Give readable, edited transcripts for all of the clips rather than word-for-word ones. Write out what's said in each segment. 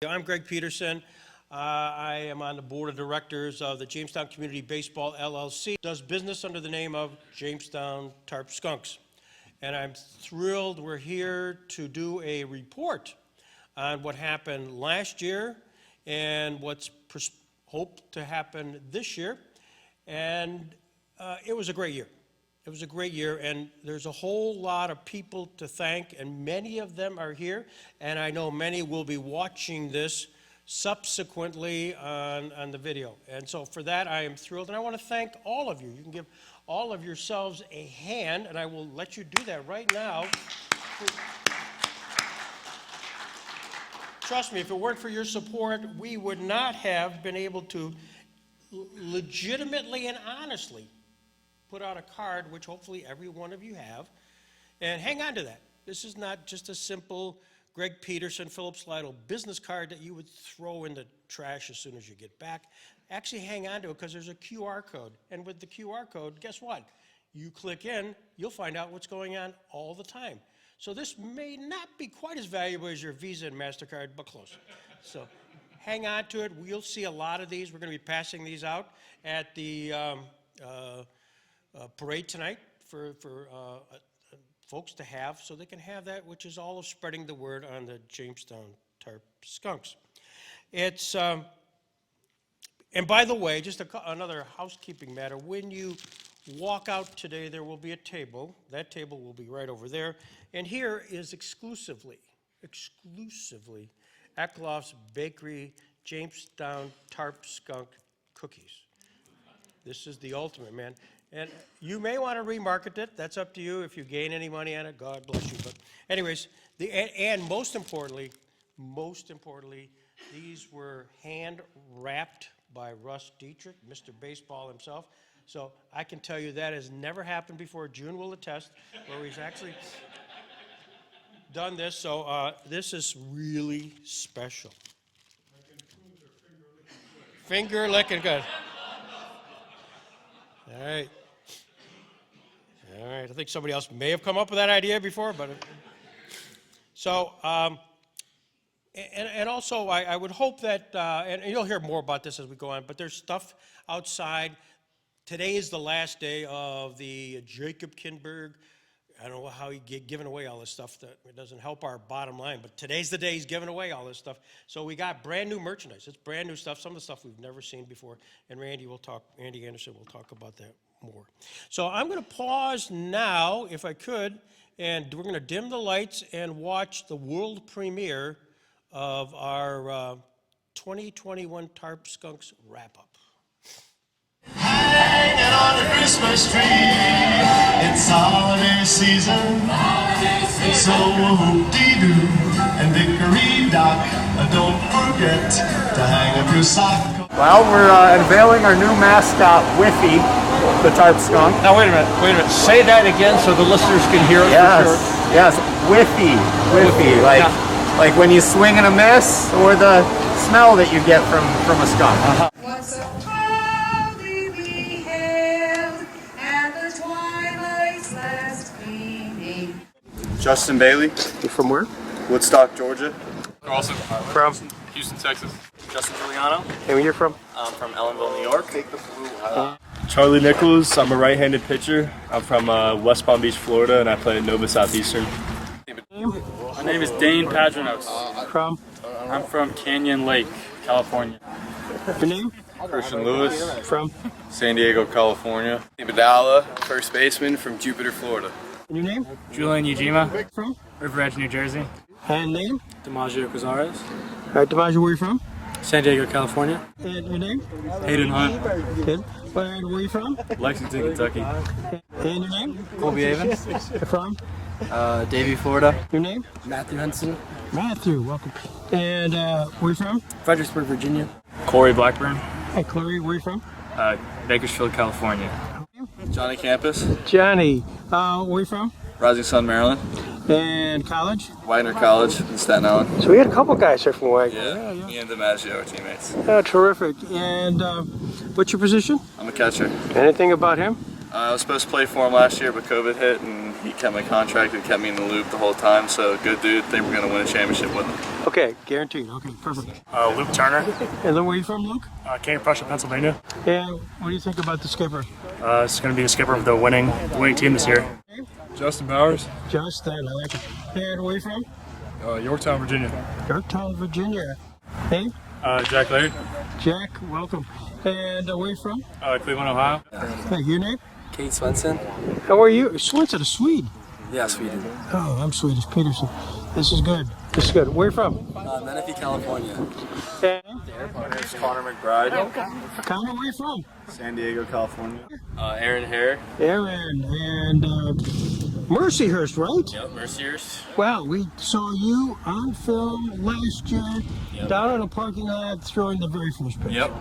I'm Greg Peterson. I am on the board of directors of the Jamestown Community Baseball LLC. Does business under the name of Jamestown Tarp Skunks. And I'm thrilled we're here to do a report on what happened last year and what's hoped to happen this year. And it was a great year. It was a great year, and there's a whole lot of people to thank, and many of them are here, and I know many will be watching this subsequently on the video. And so for that, I am thrilled, and I want to thank all of you. You can give all of yourselves a hand, and I will let you do that right now. Trust me, if it weren't for your support, we would not have been able to legitimately and honestly put out a card, which hopefully every one of you have, and hang on to that. This is not just a simple Greg Peterson, Phillips Lytle business card that you would throw in the trash as soon as you get back. Actually hang on to it because there's a QR code, and with the QR code, guess what? You click in, you'll find out what's going on all the time. So this may not be quite as valuable as your Visa and MasterCard, but close. So hang on to it. You'll see a lot of these. We're going to be passing these out at the parade tonight for folks to have, so they can have that, which is all of spreading the word on the Jamestown Tarp Skunks. It's, and by the way, just another housekeeping matter, when you walk out today, there will be a table. That table will be right over there, and here is exclusively Eckloff's Bakery Jamestown Tarp Skunk cookies. This is the ultimate, man. And you may want to remarket it. That's up to you. If you gain any money on it, God bless you. But anyways, and most importantly, these were hand wrapped by Russ Diethrick, Mr. Baseball himself. So I can tell you that has never happened before. June will attest, where he's actually done this. So this is really special. Finger licking good. All right. I think somebody else may have come up with that idea before, but so and also I would hope that and you'll hear more about this as we go on. But there's stuff outside. Today is the last day of the Jacob Kinberg. I don't know how he giving away all this stuff. That it doesn't help our bottom line, but today's the day he's giving away all this stuff. So we got brand new merchandise. It's brand new stuff. Some of the stuff we've never seen before. And Andy Anderson will talk about that more. So I'm going to pause now, if I could, and we're going to dim the lights and watch the world premiere of our 2021 Tarp Skunks wrap-up. Hanging on the Christmas tree, it's holiday season, so whoop-dee-doo and dickory-dock, don't forget to hang up your sock. Well, we're unveiling our new mascot, Whiffy, the Tarp Skunk. Now, wait a minute. Say that again so the listeners can hear it. Yes, for sure. yes, Whiffy, like when you swing and a miss, or the smell that you get from a skunk. Uh-huh. Once so proudly beheld, and the twilight's last gleaming. Justin Bailey. You from where? Woodstock, Georgia. Carlson. From? Houston, Texas. Justin Giuliano. And where you're from? I'm from Ellenville, New York. Charlie Nichols. I'm a right-handed pitcher. I'm from West Palm Beach, Florida, and I play at Nova Southeastern. My name is Dane Padrinos. From? I'm from Canyon Lake, California. Your name? Christian Lewis. From? San Diego, California. Ibadala, first baseman from Jupiter, Florida. And your name? Julian Ujima. From? River Edge, New Jersey. And name? DiMaggio Cazares. All right, DiMaggio, where are you from? San Diego, California. And your name? Hayden Hunt. Good. And where are you from? Lexington, Kentucky. And your name? Colby Evans. You're from? Davie, Florida. Your name? Matthew Henson. Matthew, welcome. And where are you from? Fredericksburg, Virginia. Corey Blackburn. Hi, Chloe, where are you from? Bakersfield, California. Johnny Campus. Johnny, where are you from? Rising Sun, Maryland. And college? Widener College in Staten Island. So we had a couple guys here from Wagner. Yeah. Me and DiMaggio are teammates. Oh, terrific. And what's your position? I'm a catcher. Anything about him? I was supposed to play for him last year, but COVID hit and He kept my contract and kept me in the loop the whole time. So good dude. Think we're gonna win a championship with him. Okay, guaranteed. Okay, perfect. Luke Turner, And then where are you from, Luke? King of Prussia, Pennsylvania. And what do you think about the skipper? It's going to be the skipper of the winning team this year. Justin Bowers, Justin, I like it. And where are you from? Yorktown, Virginia. Yorktown, Virginia. Hey, Jack Laird, Jack, welcome. And where are you from? Cleveland, Ohio. Hey, your name? Kate Swenson. How are you? Swenson, a Swede. Yeah, Sweden. Oh, I'm Swedish. Peterson. This is good. This is good. Where are you from? Menifee, California. And My name's Connor McBride. Connor, where are you from? San Diego, California. Aaron Hare. Aaron and Mercyhurst, right? Yep, Merciers. Wow, we saw you on film last year down in a parking lot throwing the very first pitch. Yep.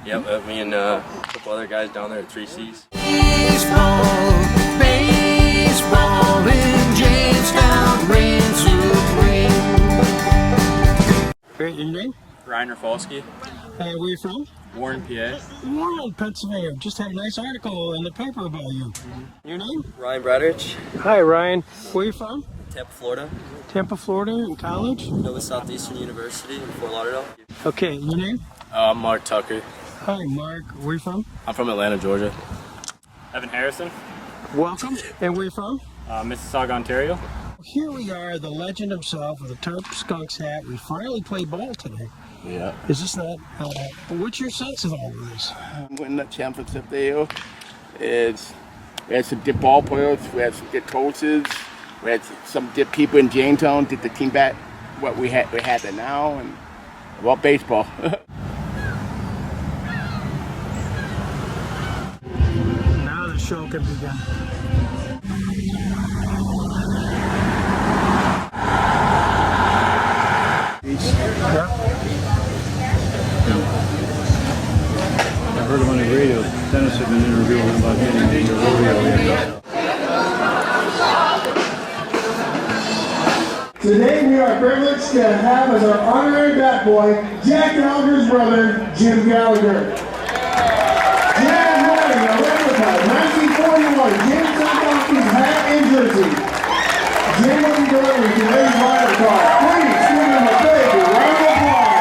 Yep, me and a couple other guys down there at 3Cs. Baseball in Jamestown reigns supreme. Great, your name? Ryan Rafalski. And where are you from? Warren, PA. Warren, Pennsylvania. Just had a nice article in the paper about you. Your name? Ryan Bradrich, Hi, Ryan. Where are you from? Tampa, Florida. Tampa, Florida, in college? Nova Southeastern University in Fort Lauderdale. Okay, your name? I'm Mark Tucker. Hi, Mark. Where are you from? I'm from Atlanta, Georgia. Evan Harrison, Welcome. And where are you from? Mississauga, Ontario. Here we are, the legend himself with a Tarp Skunks hat. We finally played ball today. Yeah. Is this not? What's your sense of all of this? Winning the championship there is we had some good ball players, we had some good coaches, we had some good people in Jamestown, did the team back what we had there now, and about baseball. Now the show can begin. I heard him on the radio. Dennis had been interviewing him about getting into rodeo. Today we are privileged to have as our honorary bat boy, Jack Gallagher's brother, Jim Gallagher. Jim is wearing a replica 1941 Jamestown Donkeys hat and jersey. Jim will be delivering today's rider card. Please give him a big round of applause.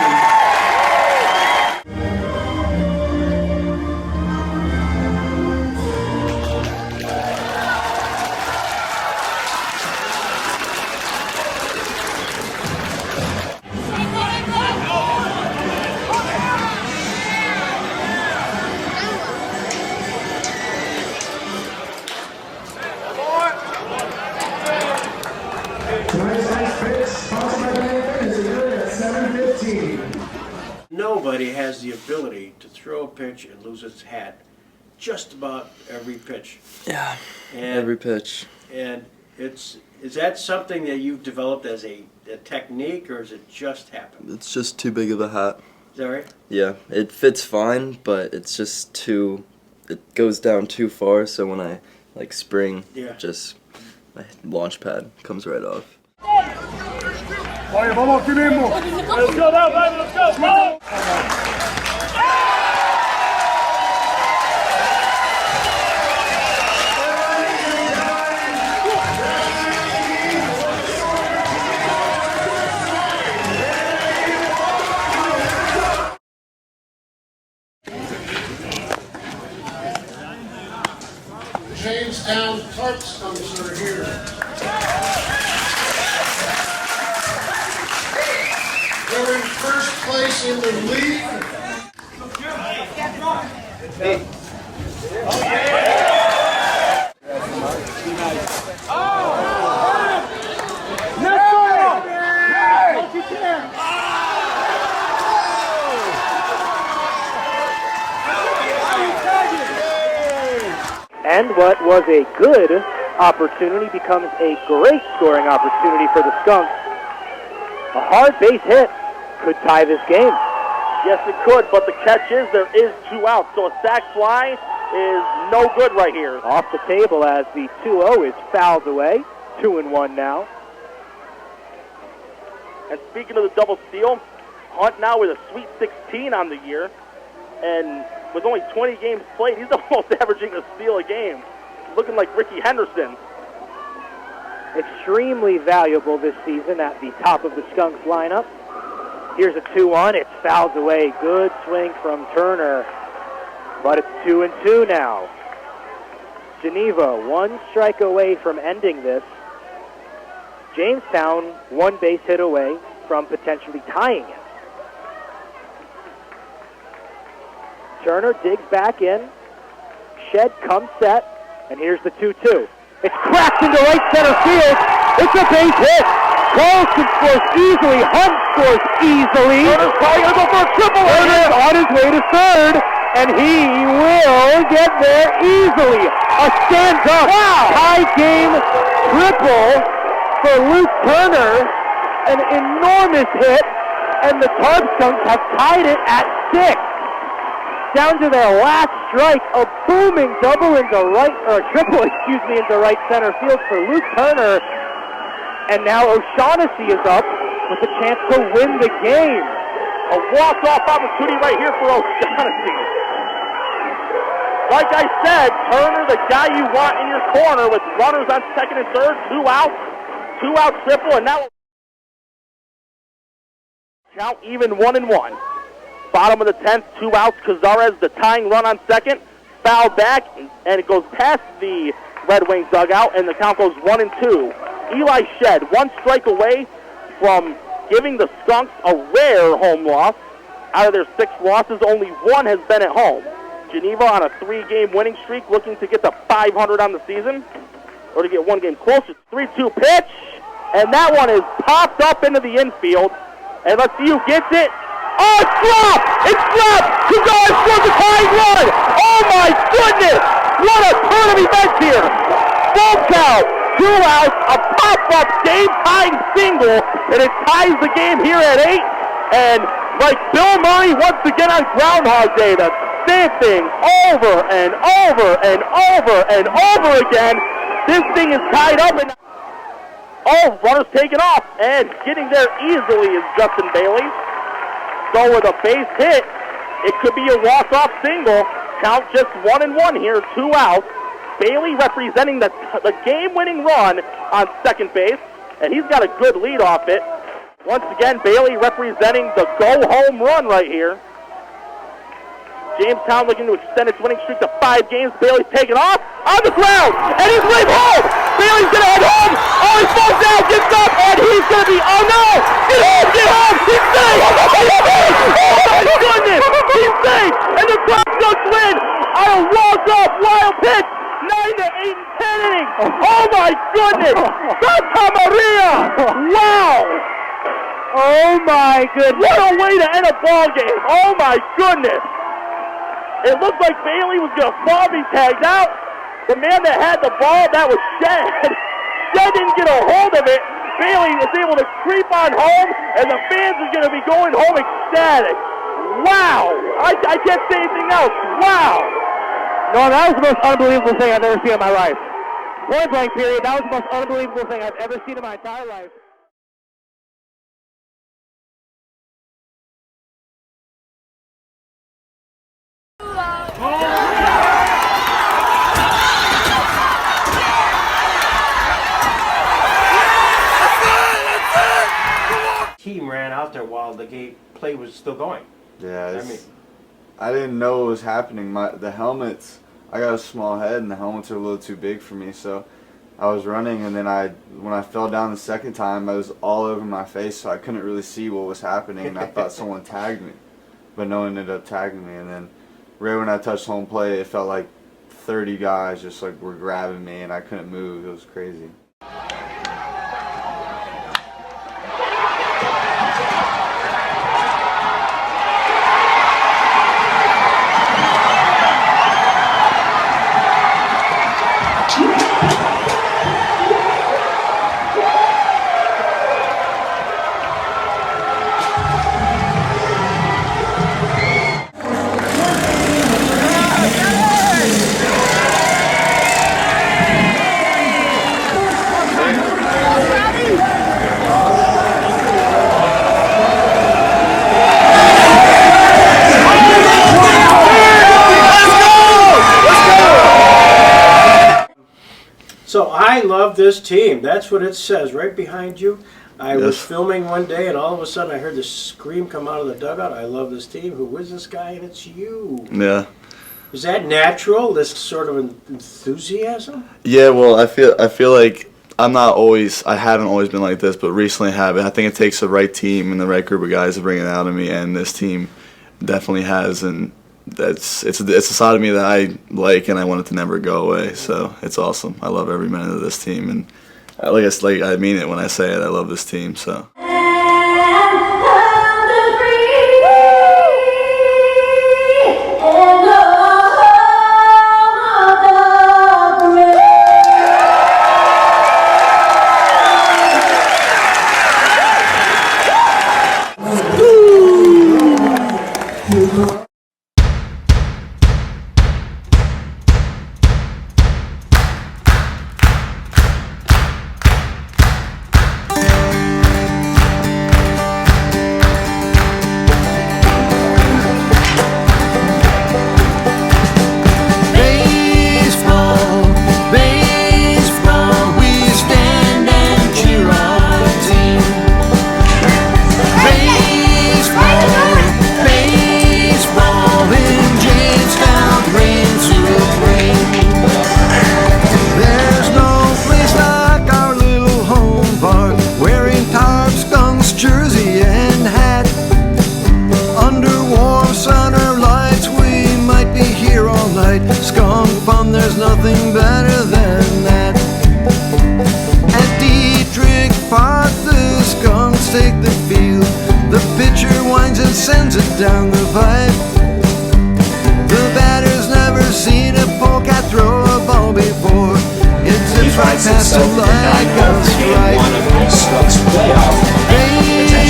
Tonight's next pitch, sponsored by Bank, is a good at 7:15. Nobody has the ability to throw a pitch and lose its hat. Just about every pitch. Yeah, And, every pitch. And is that something that you've developed as a technique, or is it just happened? It's just too big of a hat. Is that right? Yeah, it fits fine, but it's just too, it goes down too far, so when I like spring, Yeah. just my launch pad comes right off. Oye, vamos, aquí mismo. Let's go, let's go, go! Jamestown Tarp Skunks are here. They're in first place in the league. And what was a good opportunity becomes a great scoring opportunity for the Skunks. A hard base hit could tie this game. Yes, it could, but the catch is there is 2 outs, so a sac fly is no good right here. Off the table as the 2-0 is fouled away. 2-1 now. And speaking of the double steal, Hunt now with a sweet 16 on the year, and with only 20 games played, he's almost averaging a steal a game. Looking like Ricky Henderson. extremely valuable this season at the top of the Skunks lineup. Here's a 2-1. It's fouled away. Good swing from Turner. But it's 2-2 now. Geneva, 1 strike away from ending this. Jamestown, 1 base hit away from potentially tying it. Turner digs back in. Shed comes set. And here's the 2-2. It's cracked into right center field. It's a base hit. Carlson scores easily. Hunt scores easily. Turner's probably going to go for a triple. Turner's on his way to third, and he will get there easily. A stand-up tie game triple for Luke Turner. An enormous hit, and the Tarp Skunks have tied it at 6. Down to their last strike, a booming double into right, or a triple, into right center field for Luke Turner. And now O'Shaughnessy is up with a chance to win the game. A walk-off opportunity right here for O'Shaughnessy. Like I said, Turner, the guy you want in your corner with runners on second and third, 2 out triple, and now count even 1-1. Bottom of the 10th, 2 outs. Cazares, the tying run on second, foul back, and it goes past the Red Wings dugout, and the count goes 1-2. Eli Shed, 1 strike away from giving the Skunks a rare home loss. Out of their 6 losses, only 1 has been at home. Geneva on a 3-game winning streak, looking to get to 500 on the season, or to get 1 game closer. 3-2 pitch, and that one is popped up into the infield. And let's see who gets it. Oh, it's dropped! It's dropped! Cazares scores a tying run! Oh my goodness! What a turn of events here! Full count, 2 outs, a pop-up game-tying single, and it ties the game here at 8. And like Bill Murray once again on Groundhog Day, the same thing over and over and over and over again. This thing is tied up, and runner's taken off, and getting there easily is Justin Bailey. So with a base hit, it could be a walk-off single. Count just 1-1 here, 2 outs. Bailey representing the game-winning run on second base, and he's got a good lead off it. Once again, Bailey representing the go-home run right here. Jamestown looking to extend its winning streak to 5 games. Bailey's taking off on the ground, and he's way home. Bailey's going to head home. Oh, he falls down, gets up, and he's going to be, oh no! Get home! He's safe! Oh my goodness! He's safe! And the Tarp Skunks win on a walk-off wild pitch. 9 to 8 and 10 innings. Oh my goodness! Santa Maria! Wow! Oh my goodness! What a way to end a ball game! Oh my goodness! It looked like Bailey was going to fall, be tagged out. The man that had the ball, that was Shed. Shed didn't get a hold of it. Bailey was able to creep on home, and the fans are going to be going home ecstatic. Wow! I can't say anything else. Wow! No, that was the most unbelievable thing I've ever seen in my life. Point blank period, that was the most unbelievable thing I've ever seen in my entire life. Team ran out there while the play was still going. Yeah, I didn't know what was happening. The helmets, I got a small head and the helmets are a little too big for me, so I was running, and then when I fell down the second time, I was all over my face, so I couldn't really see what was happening, and I thought someone tagged me, but no one ended up tagging me. And then right when I touched home plate, it felt like 30 guys just like were grabbing me, and I couldn't move. It was crazy. I love this team. That's what it says right behind you. I was Yes. filming one day, and all of a sudden I heard this scream come out of the dugout. I love this team. Who is this guy? And it's you. Yeah. Is that natural? This sort of enthusiasm? Yeah, well, I feel like I haven't always been like this, but recently I have. I think it takes the right team and the right group of guys to bring it out of me, and this team definitely has, and it's a side of me that I like, and I want it to never go away. So it's awesome. I love every minute of this team, and I mean it when I say it. I love this team. So. Skunk fun, there's nothing better than that. At Diethrick Park, the skunks take the field. The pitcher winds and sends it down the pipe. The batter's never seen a polecat throw a ball before. It zips right past the line like a strike. One of the Skunks playoff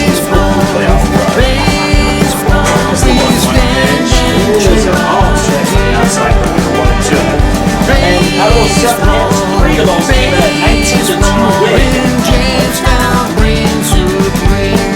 baseball, we stand and cheer outside the number 1 and 2. And out of those 7 hits, 3 of those came in a 19-2 win. Jamestown reigns supreme.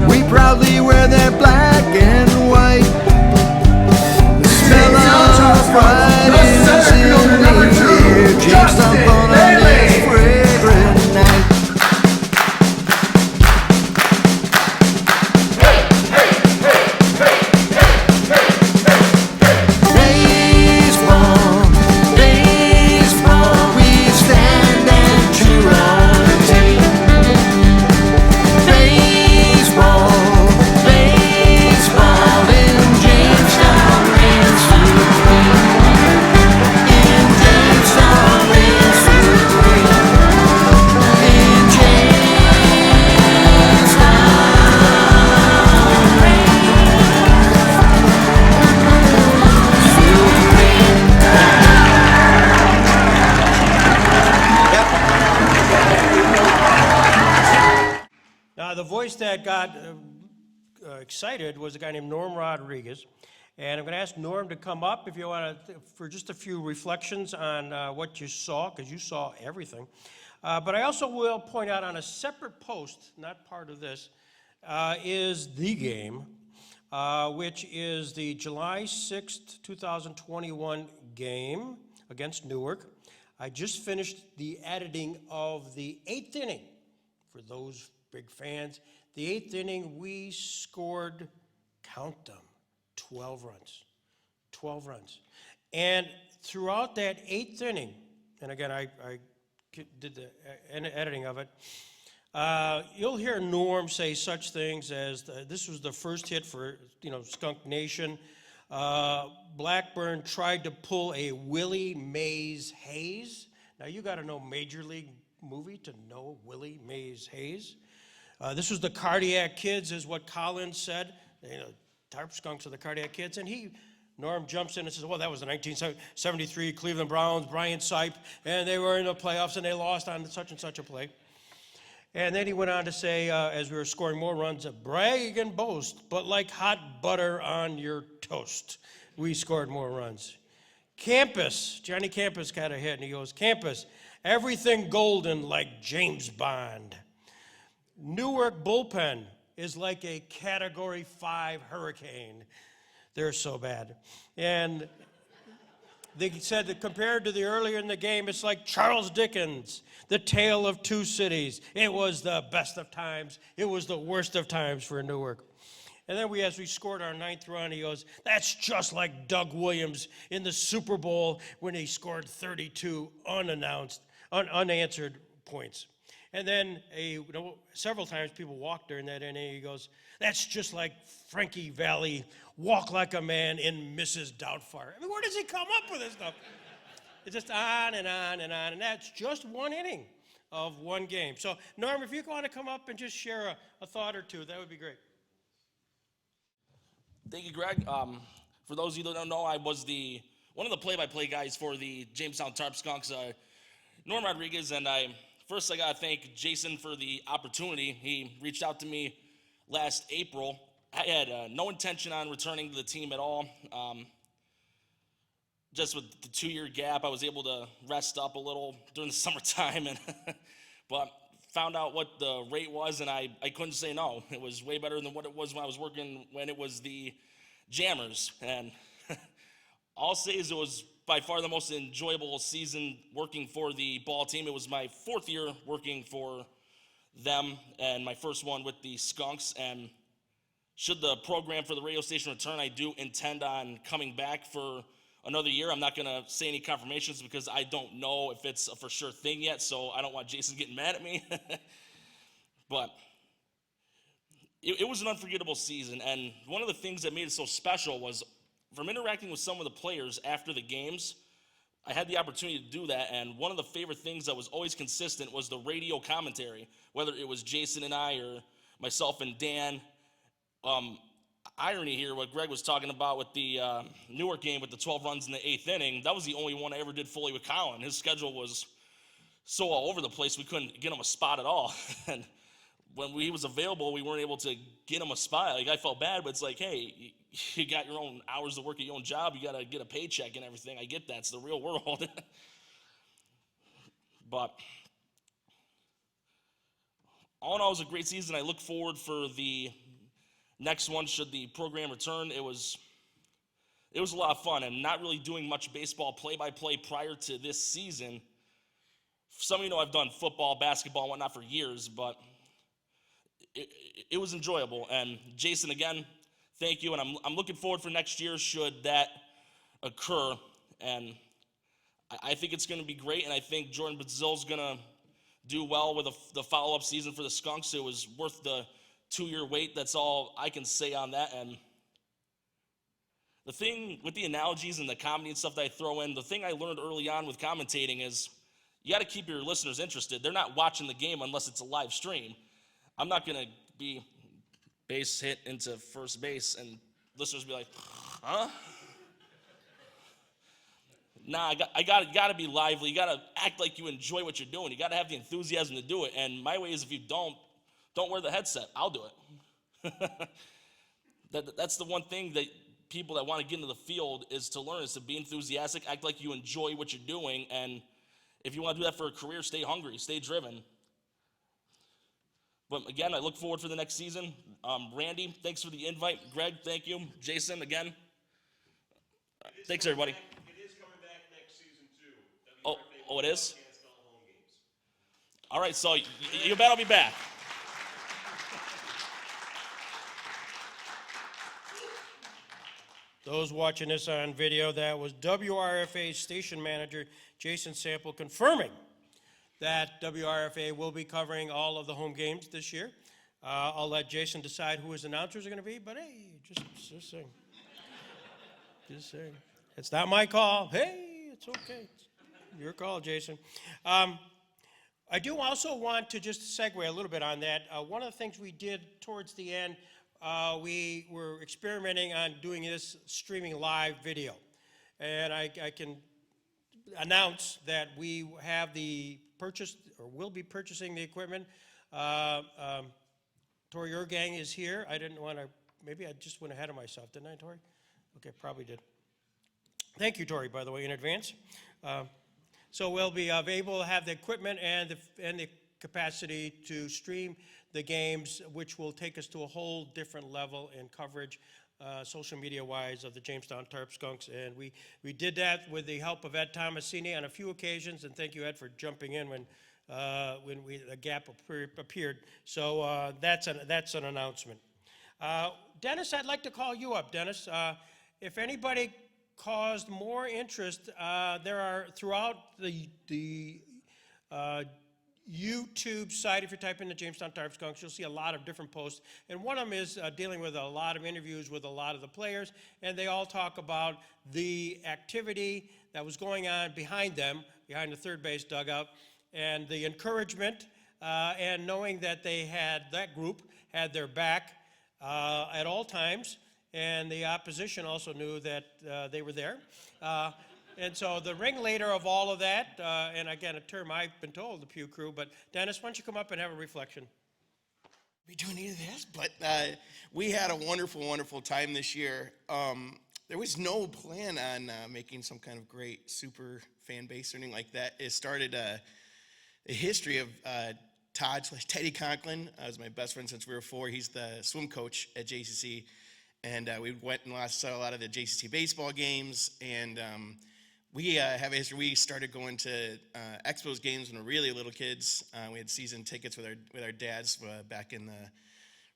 We proudly wear their black and white. The smell of pride is in the air. Jamestown fun on this fragrant night. Baseball, baseball, we stand and cheer our team. Baseball, in Jamestown reigns supreme. In Jamestown reigns supreme. In Now, the voice that got excited was a guy named Norm Rodriguez. And I'm going to ask Norm to come up if you want to, for just a few reflections on what you saw, because you saw everything. But I also will point out on a separate post, not part of this, is the game, which is the July 6th, 2021 game against Newark. I just finished the editing of the 8th inning. For those big fans, the 8th inning, we scored, count them, 12 runs. 12 runs. And throughout that 8th inning, and again, I did the editing of it, you'll hear Norm say such things as, this was the first hit for, Skunk Nation. Blackburn tried to pull a Willie Mays Hayes. Now, you got to know Major League movie to know Willie Mays Hayes. This was the Cardiac Kids, is what Collins said. Tarp Skunks are the Cardiac Kids. And Norm jumps in and says, well, that was the 1973 Cleveland Browns, Brian Sipe, and they were in the playoffs and they lost on such and such a play. And then he went on to say, as we were scoring more runs, brag and boast, but like hot butter on your toast, we scored more runs. Campus, Johnny Campus got a hit, and he goes, Campus, everything golden like James Bond. Newark bullpen is like a Category 5 hurricane. They're so bad. And they said that compared to the earlier in the game, it's like Charles Dickens, The Tale of Two Cities. It was the best of times. It was the worst of times for Newark. And then as we scored our 9th run, he goes, that's just like Doug Williams in the Super Bowl when he scored 32 unanswered points. And then several times people walked during that inning. He goes, that's just like Frankie Valli, walk like a man in Mrs. Doubtfire. I mean, where does he come up with this stuff? It's just on and on and on. And that's just one inning of one game. So, Norm, if you want to come up and just share a thought or two, that would be great. Thank you, Greg. For those of you that don't know, I was one of the play-by-play guys for the Jamestown Tarp Skunks, Norm Rodriguez, and I got to thank Jason for the opportunity. He reached out to me last April. I had no intention on returning to the team at all. Just with the 2-year gap, I was able to rest up a little during the summertime, but found out what the rate was, and I couldn't say no. It was way better than what it was when I was working when it was the Jammers. And all I'll say is it was by far the most enjoyable season working for the ball team. It was my 4th year working for them and my first one with the Skunks. And should the program for the radio station return, I do intend on coming back for another year. I'm not going to say any confirmations because I don't know if it's a for sure thing yet, so I don't want Jason getting mad at me. But it was an unforgettable season, and one of the things that made it so special was from interacting with some of the players after the games. I had the opportunity to do that, and one of the favorite things that was always consistent was the radio commentary, whether it was Jason and I or myself and Dan. Irony here, what Greg was talking about with the Newark game with the 12 runs in the 8th inning, that was the only one I ever did fully with Colin. His schedule was so all over the place, we couldn't get him a spot at all. And when he was available, we weren't able to get him a spot. Like, I felt bad, but it's like, hey, you got your own hours to work at your own job. You got to get a paycheck and everything. I get that. It's the real world. But all in all, it was a great season. I look forward for the next one should the program return. It was a lot of fun, and not really doing much baseball play-by-play prior to this season. Some of you know I've done football, basketball, and whatnot for years, but it was enjoyable. And Jason, again, thank you, and I'm looking forward for next year should that occur. And I think it's going to be great, and I think Jordan Basile's going to do well with the follow-up season for the Skunks. It was worth the 2-year wait. That's all I can say on that. And the thing with the analogies and the comedy and stuff that I throw in, the thing I learned early on with commentating is you got to keep your listeners interested. They're not watching the game unless it's a live stream. I'm not going to be base hit into first base and listeners be like, huh? Nah, I got to be lively. You got to act like you enjoy what you're doing. You got to have the enthusiasm to do it. And my way is if you don't wear the headset. I'll do it. That's the one thing that people that want to get into the field is to learn, is to be enthusiastic, act like you enjoy what you're doing, and if you want to do that for a career, stay hungry, stay driven. But again, I look forward for the next season. Randy, thanks for the invite. Greg, thank you. Jason, again. Thanks, everybody. It is coming back next season, too. Oh, it is? All right, so you better be back. Those watching this on video, that was WRFA station manager Jason Sample confirming that WRFA will be covering all of the home games this year. I'll let Jason decide who his announcers are going to be, but hey, just saying. Just saying. It's not my call. Hey, it's okay. It's your call, Jason. I do also want to just segue a little bit on that. One of the things we did towards the end, we were experimenting on doing this streaming live video. And I can announce that we have will be purchasing the equipment. Tori, your gang is here. I didn't want to, maybe I just went ahead of myself, didn't I, Tori? Okay, probably did. Thank you, Tori, by the way, in advance. So we'll be able to have the equipment and the capacity to stream the games, which will take us to a whole different level in coverage, social media-wise, of the Jamestown Tarp Skunks. And we did that with the help of Ed Tomasini on a few occasions, and thank you, Ed, for jumping in when a gap appeared. So that's an announcement. Dennis, I'd like to call you up, Dennis. If anybody caused more interest, there are throughout the YouTube site, if you type in the Jamestown Tarp Skunks, you'll see a lot of different posts. And one of them is dealing with a lot of interviews with a lot of the players, and they all talk about the activity that was going on behind them, behind the third base dugout, and the encouragement, and knowing that that group had their back at all times, and the opposition also knew that they were there. And so the ringleader of all of that, and again, a term I've been told, the Pew Crew, but Dennis, why don't you come up and have a reflection? We doing any of this, but we had a wonderful, wonderful time this year. There was no plan on making some kind of great super fan base or anything like that. It started a history of Teddy Conklin. Was my best friend since we were 4. He's the swim coach at JCC, and we went and saw a lot of the JCC baseball games, and we have a history. We started going to Expos games when we were really little kids. We had season tickets with our dads back in the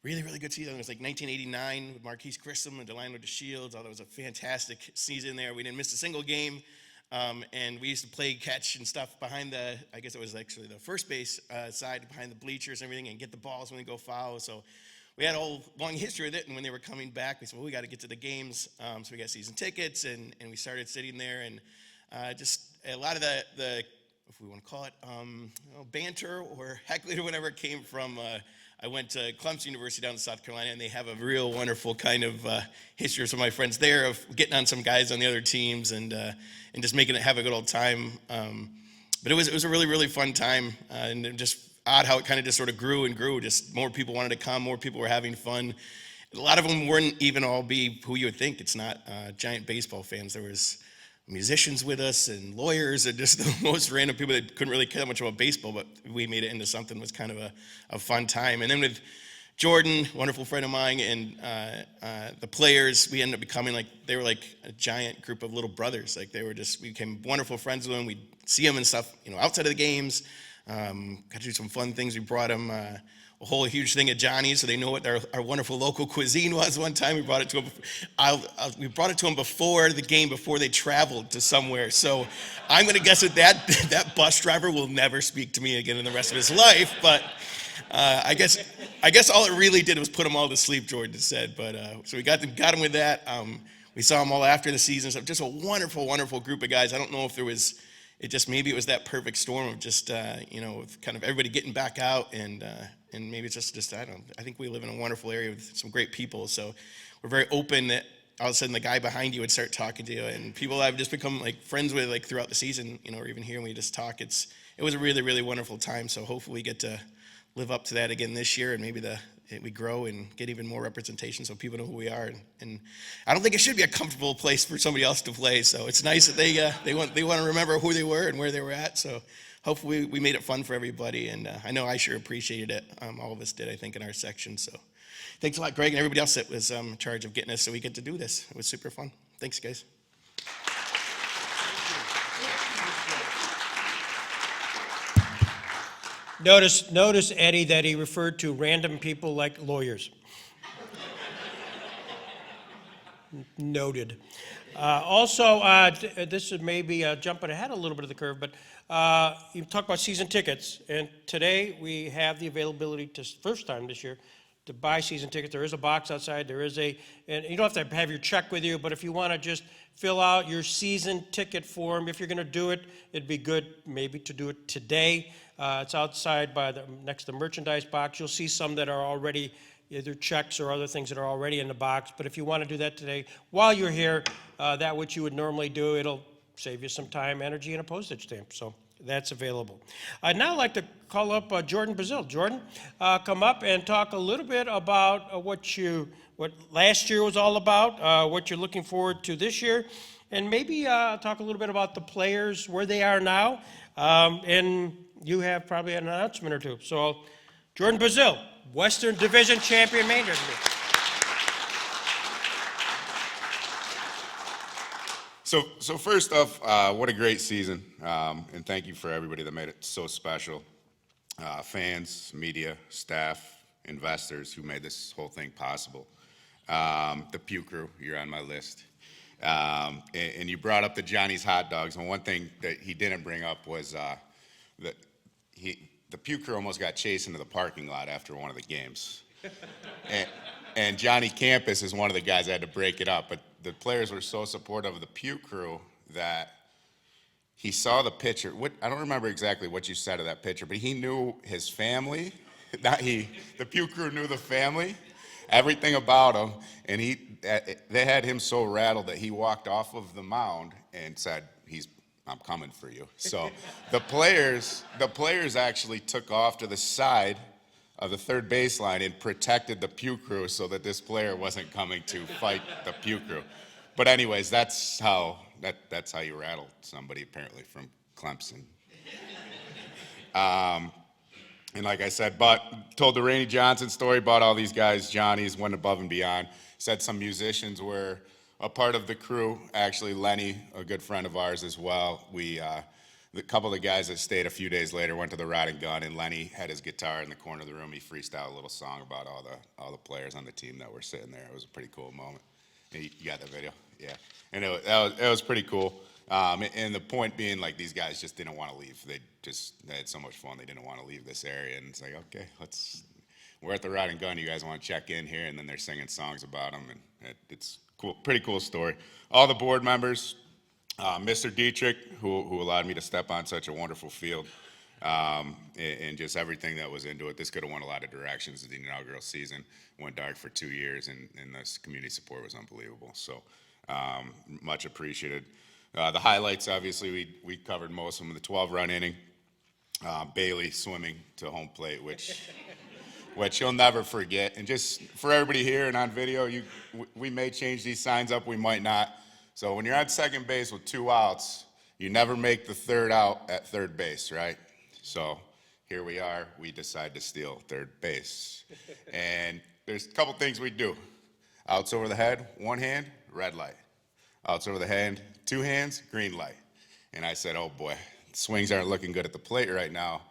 really, really good season. It was like 1989 with Marquise Grissom and Delano DeShields. Oh, that was a fantastic season there. We didn't miss a single game. And we used to play catch and stuff behind I guess it was actually the first base side, behind the bleachers and everything, and get the balls when they go foul. So we had a whole long history with it. And when they were coming back, we said, well, we got to get to the games. So we got season tickets, and we started sitting there. And just a lot of the if we want to call it, banter or heckling or whatever came from, I went to Clemson University down in South Carolina, and they have a real wonderful kind of history of some of my friends there of getting on some guys on the other teams and just making it have a good old time. But it was a really, really fun time, and just odd how it kind of just sort of grew and grew. Just more people wanted to come, more people were having fun. A lot of them wouldn't even all be who you would think. It's not giant baseball fans. There was musicians with us and lawyers and just the most random people that couldn't really care much about baseball, but we made it into something that was kind of a fun time. And then with Jordan, wonderful friend of mine, and the players, we ended up becoming they were like a giant group of little brothers. Like we became wonderful friends with them. We'd see them and stuff, outside of the games. Got to do some fun things. We brought them a whole huge thing at Johnny's, so they know what our wonderful local cuisine was. One time we brought it to them. We brought it to them before the game, before they traveled to somewhere. So I'm going to guess that bus driver will never speak to me again in the rest of his life. But I guess all it really did was put them all to sleep, Jordan said. But so we got them with that. We saw them all after the season. So just a wonderful, wonderful group of guys. I don't know if there was. Maybe it was that perfect storm of just with kind of everybody getting back out, and maybe it's just I don't know. I think we live in a wonderful area with some great people, so we're very open that all of a sudden the guy behind you would start talking to you, and people I've just become friends with throughout the season, or even here when we just talk. It was a really, really wonderful time. So hopefully we get to live up to that again this year, and maybe we grow and get even more representation so people know who we are. And I don't think it should be a comfortable place for somebody else to play. So it's nice that they want to remember who they were and where they were at. So hopefully we made it fun for everybody. And I know I sure appreciated it. All of us did, I think, in our section. So thanks a lot, Greg, and everybody else that was in charge of getting us so we get to do this. It was super fun. Thanks, guys. Notice, Eddie, that he referred to random people like lawyers. Noted. This is maybe jumping ahead a little bit of the curve, but you talk about season tickets, and today we have the availability first time this year, to buy season tickets. There is a box outside. And you don't have to have your check with you, but if you want to just fill out your season ticket form, if you're going to do it, it'd be good maybe to do it today. It's outside next to the merchandise box. You'll see some that are already either checks or other things that are already in the box. But if you want to do that today, while you're here, that which you would normally do, it'll save you some time, energy, and a postage stamp. So that's available. I'd now like to call up Jordan Basile. Jordan, come up and talk a little bit about what last year was all about, what you're looking forward to this year, and maybe talk a little bit about the players, where they are now, and you have probably an announcement or two. So, Jordan Basile, Western Division Champion Manager. So first off, what a great season, and thank you for everybody that made it so special. Fans, media, staff, investors who made this whole thing possible. The Pew Crew, you're on my list. And you brought up the Johnny's Hot Dogs, and one thing that he didn't bring up was that the Pew Crew almost got chased into the parking lot after one of the games. And Johnny Campus is one of the guys that had to break it up, but the players were so supportive of the Pew Crew that he saw the picture. I don't remember exactly what you said of that picture, but he knew his family. The Pew Crew knew the family, everything about him, and they had him so rattled that he walked off of the mound and said, I'm coming for you. So the players actually took off to the side of the third baseline and protected the Pew Crew so that this player wasn't coming to fight the Pew Crew. But anyways, that's how you rattled somebody apparently from Clemson. And like I said, told the Rainey Johnson story, bought all these guys Johnny's, went above and beyond. Said some musicians were a part of the crew. Actually, Lenny, a good friend of ours as well. The couple of the guys that stayed a few days later went to the Rod and Gun, and Lenny had his guitar in the corner of the room. He freestyled a little song about all the players on the team that were sitting there. It was a pretty cool moment. You got that video? Yeah. And it was pretty cool. And the point being, like, these guys just didn't want to leave. They had so much fun. They didn't want to leave this area. And it's like, okay, we're at the Rod and Gun. You guys want to check in here? And then they're singing songs about them. And it's cool, pretty cool story. All the board members, Mr. Diethrick, who allowed me to step on such a wonderful field, and just everything that was into it. This could have went a lot of directions. The inaugural season went dark for 2 years, and this community support was unbelievable. So much appreciated. The highlights, obviously, we covered most of them. The 12-run inning, Bailey swimming to home plate, which you'll never forget. And just for everybody here and on video, we may change these signs up, we might not. So when you're on second base with 2 outs, you never make the third out at third base, right? So here we are, we decide to steal third base. And there's a couple things we do. Outs over the head, 1 hand, red light. Outs over the head, 2 hands, green light. And I said, oh boy, swings aren't looking good at the plate right now.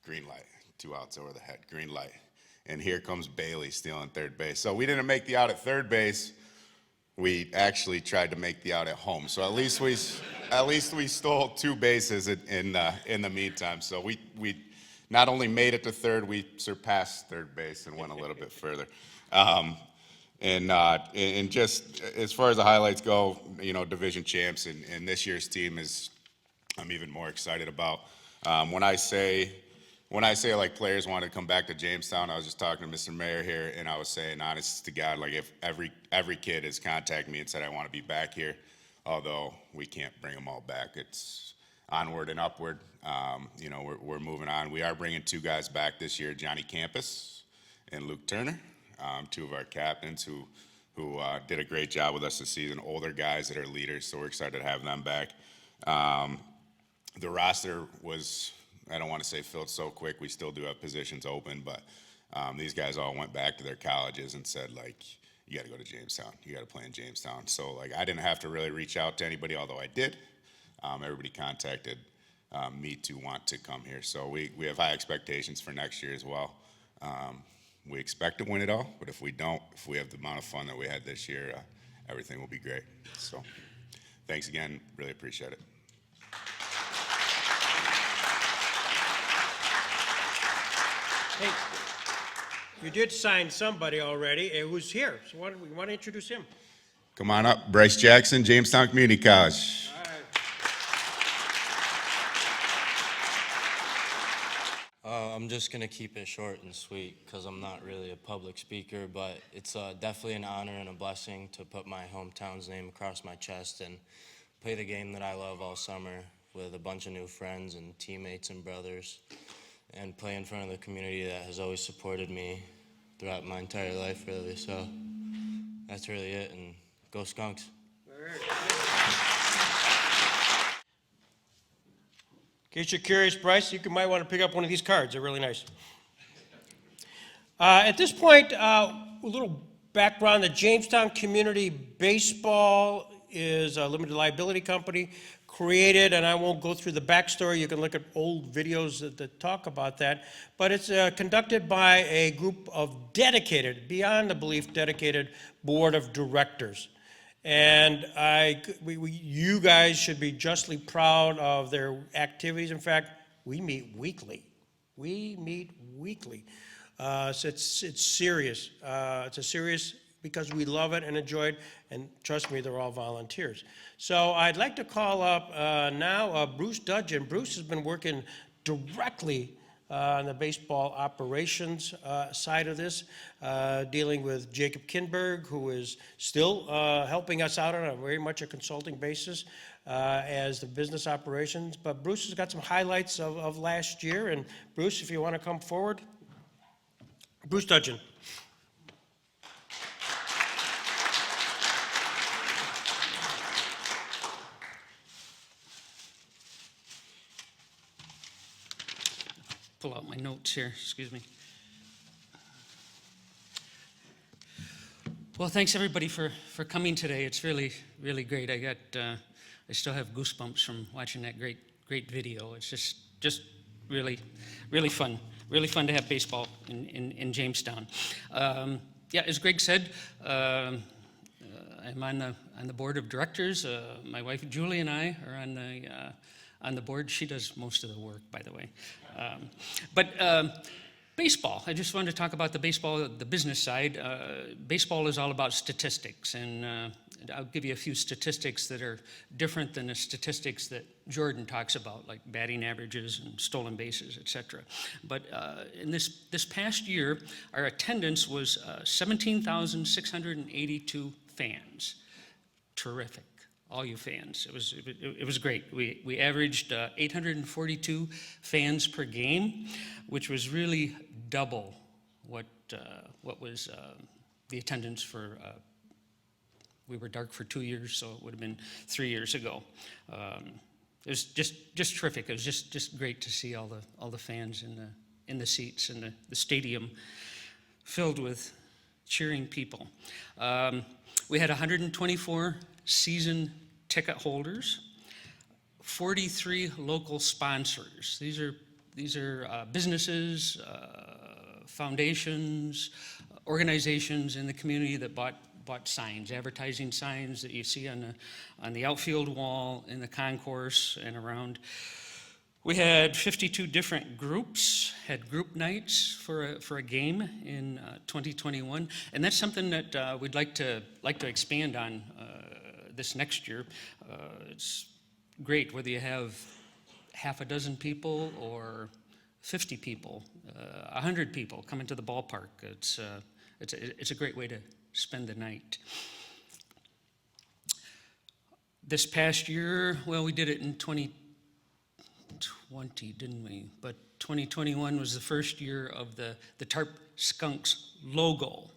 Green light, 2 outs over the head, green light. And here comes Bailey stealing third base. So we didn't make the out at third base. We actually tried to make the out at home. So at least we stole 2 bases in the meantime. So we not only made it to third, we surpassed third base and went a little bit further. And just as far as the highlights go, division champs, and this year's team I'm even more excited about. When I say like players want to come back to Jamestown, I was just talking to Mr. Mayor here, and I was saying, honest to God, like if every kid has contacted me and said I want to be back here, although we can't bring them all back, it's onward and upward. We're moving on. We are bringing 2 guys back this year, Johnny Campus and Luke Turner, 2 of our captains who did a great job with us this season. Older guys that are leaders, so we're excited to have them back. The roster was, I don't want to say filled so quick. We still do have positions open, but these guys all went back to their colleges and said, like, you got to go to Jamestown. You got to play in Jamestown. So, like, I didn't have to really reach out to anybody, although I did. Everybody contacted me to want to come here. So we have high expectations for next year as well. We expect to win it all, but if we don't, if we have the amount of fun that we had this year, everything will be great. So thanks again. Really appreciate it. Hey, you did sign somebody already who's here. So we want to introduce him. Come on up. Bryce Jackson, Jamestown Community College. I'm just going to keep it short and sweet because I'm not really a public speaker, but it's definitely an honor and a blessing to put my hometown's name across my chest and play the game that I love all summer with a bunch of new friends and teammates and brothers, and play in front of the community that has always supported me throughout my entire life, really. So that's really it, and go Skunks. In case you're curious, Bryce, you might want to pick up one of these cards. They're really nice. At this point, a little background. The Jamestown Community Baseball is a limited liability company created, and I won't go through the backstory. You can look at old videos that talk about that. But it's conducted by a group of dedicated, beyond the belief, dedicated board of directors. And you guys should be justly proud of their activities. In fact, we meet weekly. So it's serious. It's a serious because we love it and enjoy it, and trust me, they're all volunteers. So I'd like to call up now Bruce Dudgeon. Bruce has been working directly on the baseball operations side of this, dealing with Jacob Kinberg, who is still helping us out on a very much a consulting basis as the business operations. But Bruce has got some highlights of last year, and Bruce, if you want to come forward. Bruce Dudgeon. Pull out my notes here, excuse me. Well, thanks everybody for coming today. It's really, really great. I still have goosebumps from watching that great video. It's just really, really fun. Really fun to have baseball in Jamestown. Yeah, as Greg said, I'm on the board of directors. My wife Julie and I are on the board. She does most of the work, by the way. But baseball, I just wanted to talk about the baseball, the business side. Baseball is all about statistics, and I'll give you a few statistics that are different than the statistics that Jordan talks about, like batting averages and stolen bases, etc. But in this past year, our attendance was 17,682 fans. Terrific. All you fans. It was great. We averaged 842 fans per game, which was really double what was the attendance for. We were dark for 2 years, so it would have been 3 years ago. It was just terrific. It was just great to see all the fans in the seats and the stadium filled with cheering people. We had 124 season ticket holders, 43 local sponsors. These are businesses, foundations, organizations in the community that bought signs, advertising signs that you see on the outfield wall, in the concourse, and around. We had 52 different groups, had group nights for a game in 2021, and that's something that we'd like to expand on this next year. It's great whether you have half a dozen people or 50 people, 100 people coming to the ballpark. It's a great way to spend the night. This past year, well, we did it in 2020, didn't we? But 2021 was the first year of the Tarp Skunks logo,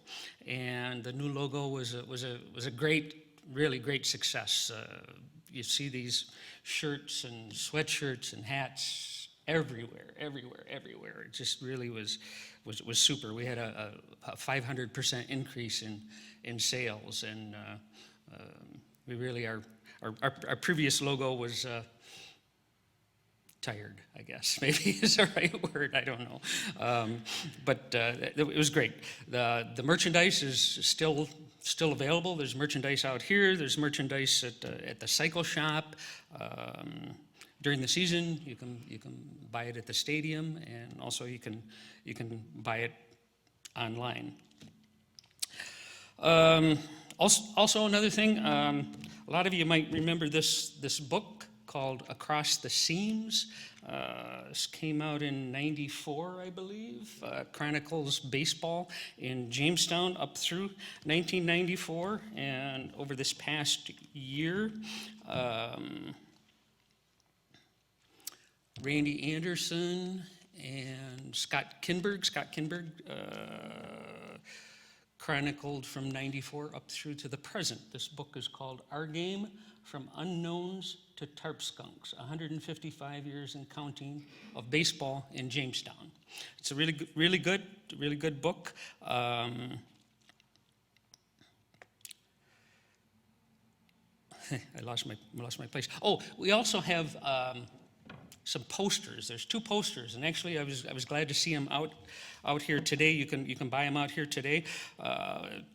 and the new logo was a great, really great success. You see these shirts and sweatshirts and hats everywhere. It just really was super. We had a 500% increase in sales, and we really our previous logo was tired, I guess, maybe is the right word. I don't know, but it was great. The merchandise is still available. There's merchandise out here. There's merchandise at the cycle shop. During the season, you can buy it at the stadium, and also you can buy it online. Also another thing, a lot of you might remember this book called Across the Seams. This came out in '94, I believe. Chronicles baseball in Jamestown up through 1994, and over this past year. Randy Anderson and Scott Kinberg. Scott Kinberg chronicled from 94 up through to the present. This book is called Our Game, From Unknowns to Tarp Skunks, 155 years and counting of baseball in Jamestown. It's a really good book. I lost my place. Oh, we also have some posters. There's 2 posters, and actually I was glad to see them out here today. You can buy them out here today.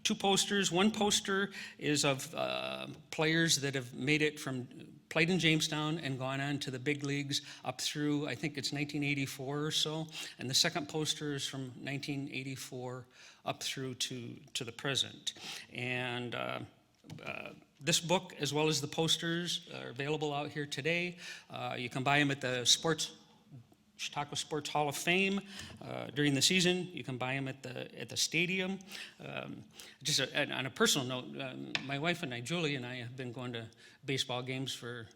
2 posters. One poster is of players that have played in Jamestown and gone on to the big leagues up through, I think it's 1984 or so. And the second poster is from 1984 up through to the present. And this book, as well as the posters, are available out here today. You can buy them at the Chautauqua Sports Hall of Fame during the season. You can buy them at the stadium. Just on a personal note, my wife and I, Julie and I, have been going to baseball games for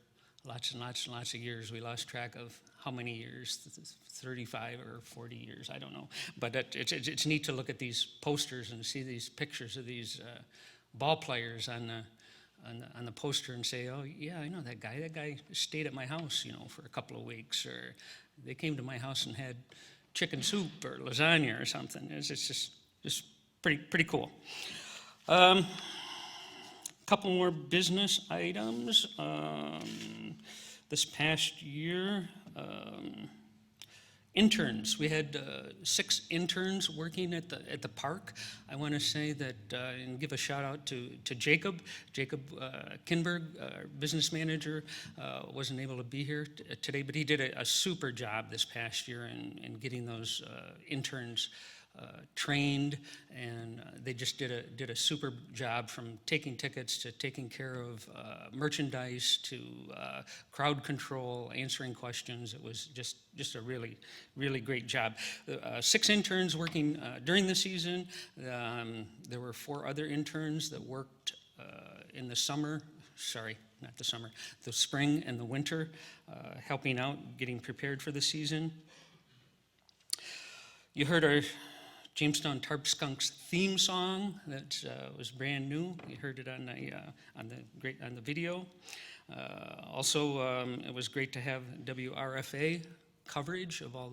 lots and lots and lots of years. We lost track of how many years, 35 or 40 years, I don't know. But it's neat to look at these posters and see these pictures of these ball players on the poster and say, oh yeah, I know that guy. That guy stayed at my house, for a couple of weeks, or they came to my house and had chicken soup or lasagna or something. It's just pretty cool. Couple more business items. This past year, interns. We had 6 interns working at the park. I want to say that and give a shout out to Jacob. Jacob Kinberg, our business manager, wasn't able to be here today, but he did a super job this past year in getting those interns trained, and they just did a super job, from taking tickets to taking care of merchandise to crowd control, answering questions. It was just a really great job. 6 interns working during the season. There were 4 other interns that worked in the summer. Sorry, not the summer, the spring and the winter, helping out, getting prepared for the season. You heard our Jamestown Tarp Skunks theme song that was brand new. You heard it on the video. Also, it was great to have WRFA coverage of all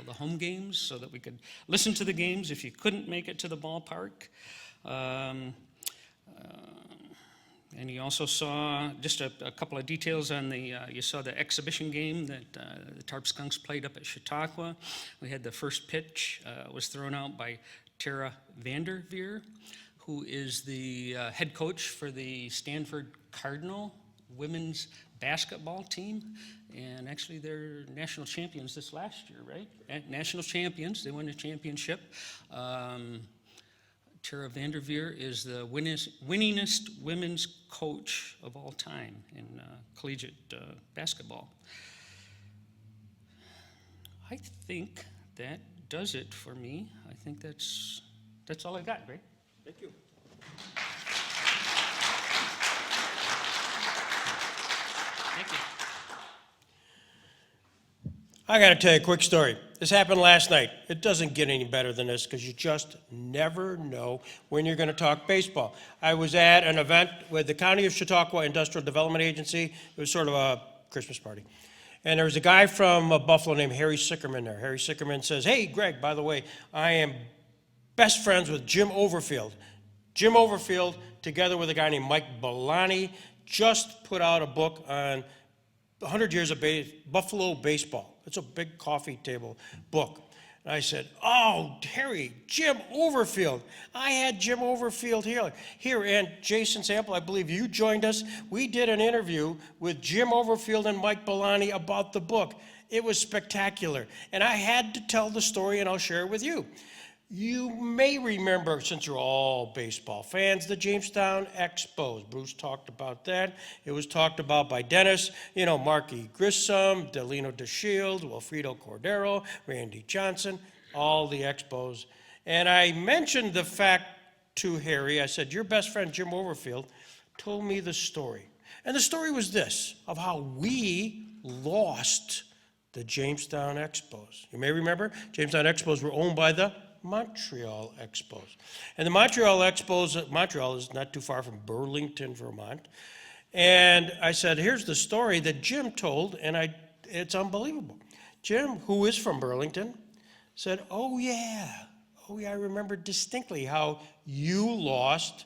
the home games, so that we could listen to the games if you couldn't make it to the ballpark. And you also saw just a couple of details on you saw the exhibition game that the Tarp Skunks played up at Chautauqua. We had the first pitch was thrown out by Tara Vanderveer, who is the head coach for the Stanford Cardinal women's basketball team. And actually they're national champions this last year, right? National champions, they won a championship. Tara Vanderveer is the winningest women's coach of all time in collegiate basketball. I think that does it for me. I think that's all I got, Greg. Thank you. Thank you. I got to tell you a quick story. This happened last night. It doesn't get any better than this, because you just never know when you're going to talk baseball. I was at an event with the County of Chautauqua Industrial Development Agency. It was sort of a Christmas party. And there was a guy from Buffalo named Harry Sickerman there. Harry Sickerman says, hey, Greg, by the way, I am best friends with Jim Overfield. Jim Overfield, together with a guy named Mike Bellani, just put out a book on 100 years of Buffalo baseball. It's a big coffee table book. And I said, oh, Harry, Jim Overfield. I had Jim Overfield here. And Jason Sample, I believe you joined us. We did an interview with Jim Overfield and Mike Bellani about the book. It was spectacular. And I had to tell the story, and I'll share it with you. You may remember, since you're all baseball fans, the Jamestown Expos. Bruce talked about that. It was talked about by Dennis, Marky Grissom, Delino DeShield, Wilfredo Cordero, Randy Johnson, all the Expos. And I mentioned the fact to Harry. I said, your best friend, Jim Overfield, told me the story. And the story was this, of how we lost the Jamestown Expos. You may remember, Jamestown Expos were owned by the Montreal Expos. And the Montreal Expos, Montreal is not too far from Burlington, Vermont. And I said, here's the story that Jim told, and it's unbelievable. Jim, who is from Burlington, said, oh yeah, I remember distinctly how you lost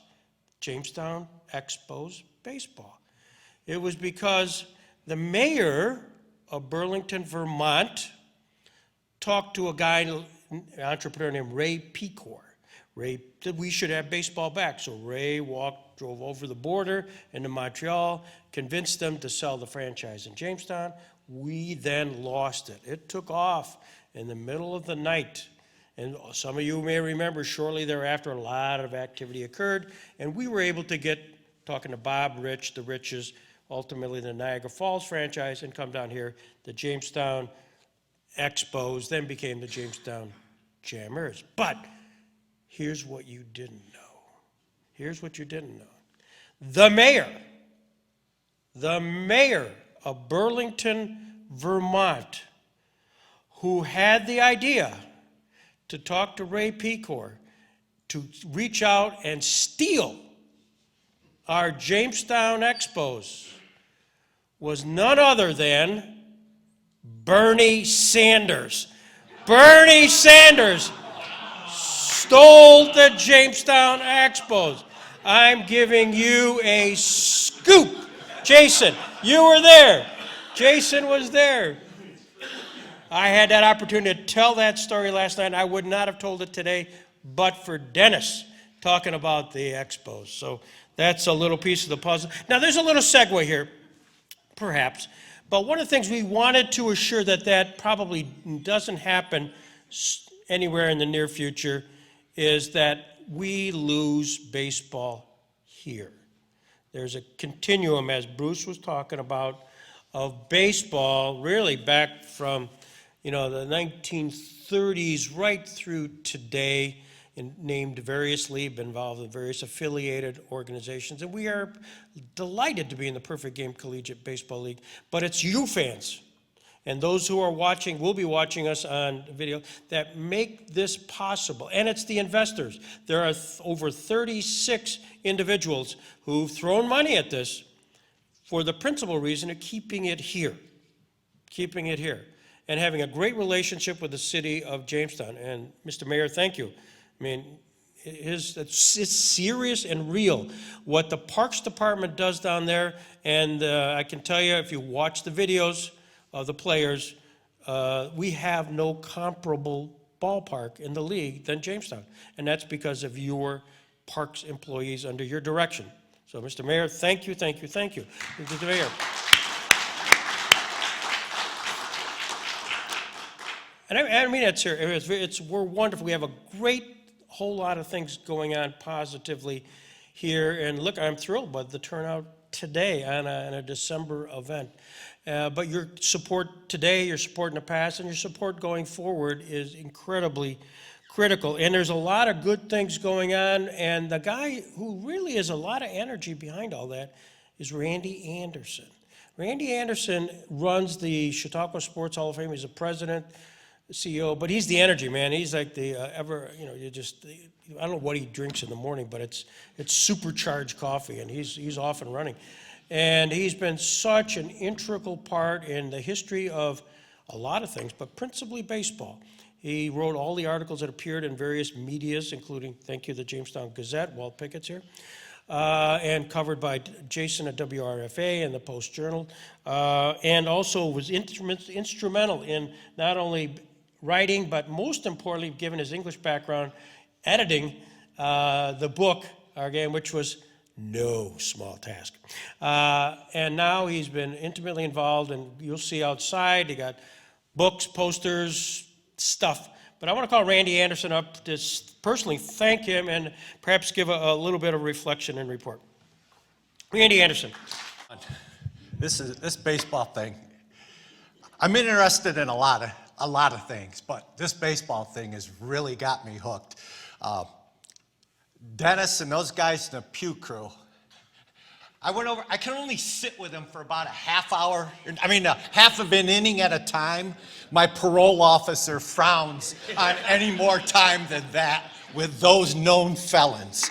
Jamestown Expos baseball. It was because the mayor of Burlington, Vermont, talked to a guy, an entrepreneur named Ray Pecor. Ray said we should have baseball back. So Ray drove over the border into Montreal, convinced them to sell the franchise in Jamestown. We then lost it. It took off in the middle of the night. And some of you may remember shortly thereafter a lot of activity occurred, and we were able to get, talking to Bob Rich, the Riches, ultimately the Niagara Falls franchise, and come down here. The Jamestown Expos then became the Jamestown Jammers. But here's what you didn't know. Here's what you didn't know. The mayor of Burlington, Vermont, who had the idea to talk to Ray Pecor to reach out and steal our Jamestown Expos, was none other than Bernie Sanders. Bernie Sanders stole the Jamestown Expos. I'm giving you a scoop. Jason, you were there. Jason was there. I had that opportunity to tell that story last night. I would not have told it today, but for Dennis talking about the Expos. So that's a little piece of the puzzle. Now, there's a little segue here, perhaps. But one of the things we wanted to assure that probably doesn't happen anywhere in the near future is that we lose baseball here. There's a continuum, as Bruce was talking about, of baseball really back from the 1930s right through today, and named variously, been involved in various affiliated organizations. And we are delighted to be in the Perfect Game Collegiate Baseball League. But it's you fans, and those who are watching, will be watching us on video, that make this possible. And it's the investors. There are over 36 individuals who've thrown money at this for the principal reason of keeping it here. And having a great relationship with the city of Jamestown. And Mr. Mayor, thank you. I mean, it's serious and real what the Parks Department does down there. And I can tell you, if you watch the videos of the players, we have no comparable ballpark in the league than Jamestown. And that's because of your Parks employees under your direction. So, Mr. Mayor, thank you. Mr. Mayor. And I mean, we're wonderful. We have a great whole lot of things going on positively here. And look, I'm thrilled by the turnout today on a December event. But your support today, your support in the past, and your support going forward is incredibly critical. And there's a lot of good things going on. And the guy who really has a lot of energy behind all that is Randy Anderson. Randy Anderson runs the Chautauqua Sports Hall of Fame. He's the president, CEO, but he's the energy man. He's like the I don't know what he drinks in the morning, but it's supercharged coffee, and he's off and running. And he's been such an integral part in the history of a lot of things, but principally baseball. He wrote all the articles that appeared in various medias, including, thank you, the Jamestown Gazette, Walt Pickett's here, and covered by Jason at WRFA and the Post-Journal, and also was instrumental in not only writing, but most importantly, given his English background, editing the book, again, which was no small task. And now he's been intimately involved, and you'll see outside, he got books, posters, stuff. But I want to call Randy Anderson up to personally thank him and perhaps give a little bit of reflection and report. Randy Anderson. This baseball thing, I'm interested in a lot of things, but this baseball thing has really got me hooked. Dennis and those guys in the Pew Crew, I went over, I can only sit with him for about a half hour, half of an inning at a time. My parole officer frowns on any more time than that with those known felons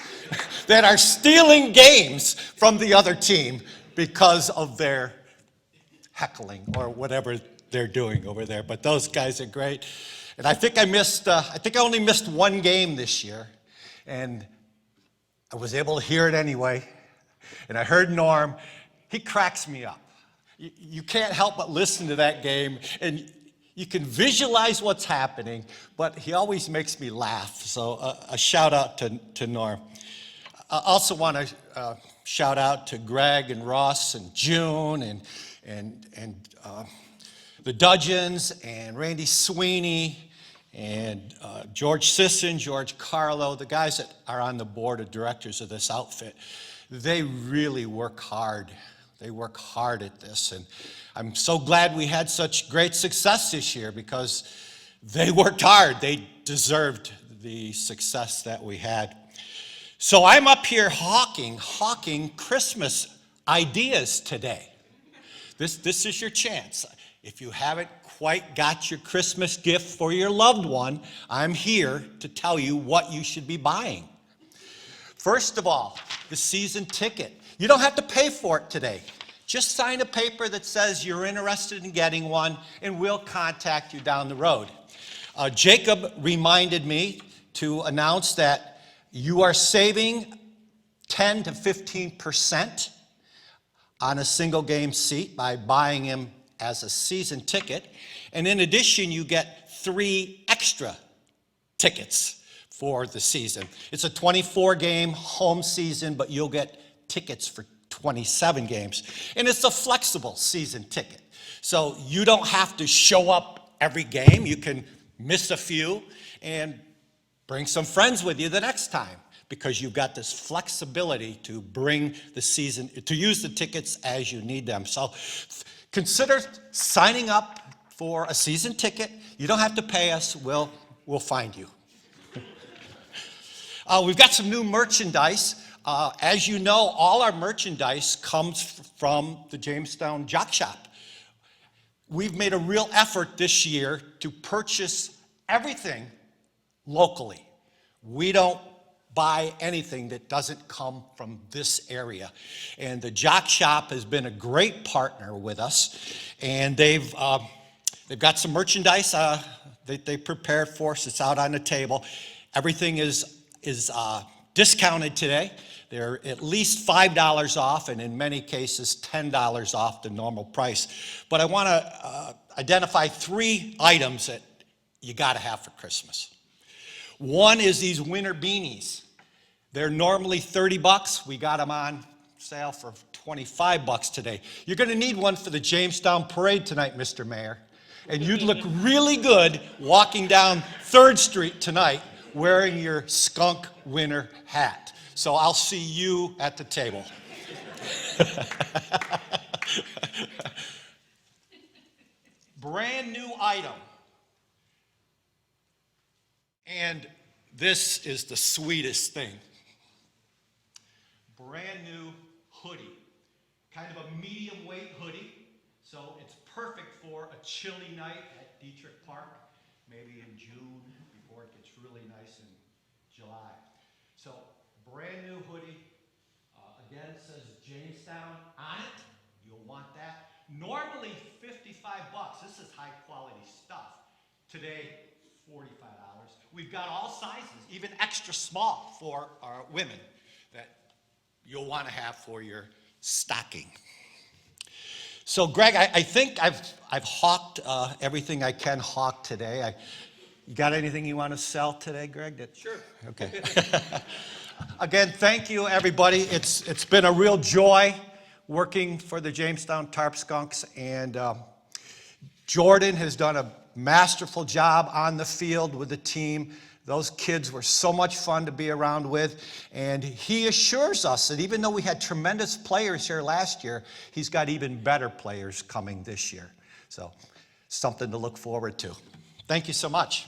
that are stealing games from the other team because of their heckling or whatever they're doing over there. But those guys are great. And I think I only missed one game this year, and I was able to hear it anyway. And I heard Norm. He cracks me up. You can't help but listen to that game, and you can visualize what's happening, but he always makes me laugh. So a shout out to Norm. I also want to shout out to Greg and Russ and June and the Dudgeons and Randy Sweeney and George Sisson, George Carlo, the guys that are on the board of directors of this outfit. They really work hard. They work hard at this. And I'm so glad we had such great success this year because they worked hard. They deserved the success that we had. So I'm up here hawking Christmas ideas today. This is your chance. If you haven't quite got your Christmas gift for your loved one, I'm here to tell you what you should be buying. First of all, the season ticket. You don't have to pay for it today. Just sign a paper that says you're interested in getting one, and we'll contact you down the road. Jacob reminded me to announce that you are saving 10 to 15% on a single game seat by buying him as a season ticket. And in addition, you get 3 extra tickets for the season. It's a 24-game home season, but you'll get tickets for 27 games. And it's a flexible season ticket. So you don't have to show up every game. You can miss a few and bring some friends with you the next time because you've got this flexibility to bring the season, to use the tickets as you need them. So consider signing up for a season ticket. You don't have to pay us. We'll find you. We've got some new merchandise. As you know, all our merchandise comes from the Jamestown Jock Shop. We've made a real effort this year to purchase everything locally. We don't buy anything that doesn't come from this area. And the Jock Shop has been a great partner with us. And they've got some merchandise they prepared for us. It's out on the table. Everything is discounted today. They're at least $5 off, and in many cases, $10 off the normal price. But I want to identify 3 items that you got to have for Christmas. One is these winter beanies. They're normally $30. We got them on sale for $25 today. You're going to need one for the Jamestown Parade tonight, Mr. Mayor. And you'd look really good walking down 3rd Street tonight wearing your skunk winter hat. So I'll see you at the table. Brand new item. And this is the sweetest thing. Brand new hoodie. Kind of a medium weight hoodie. So it's perfect for a chilly night at Diethrick Park. Maybe in June before it gets really nice in July. So brand new hoodie. Again, it says Jamestown on it. You'll want that. Normally $55. This is high quality stuff. Today, $45. We've got all sizes, even extra small for our women that you'll want to have for your stocking. So, Greg, I think I've hawked everything I can hawk today. You got anything you want to sell today, Greg? Sure. Okay. Again, thank you, everybody. It's been a real joy working for the Jamestown Tarp Skunks, and Jordan has done a masterful job on the field with the team. Those kids were so much fun to be around with, and he assures us that even though we had tremendous players here last year, he's got even better players coming this year. So, something to look forward to. Thank you so much.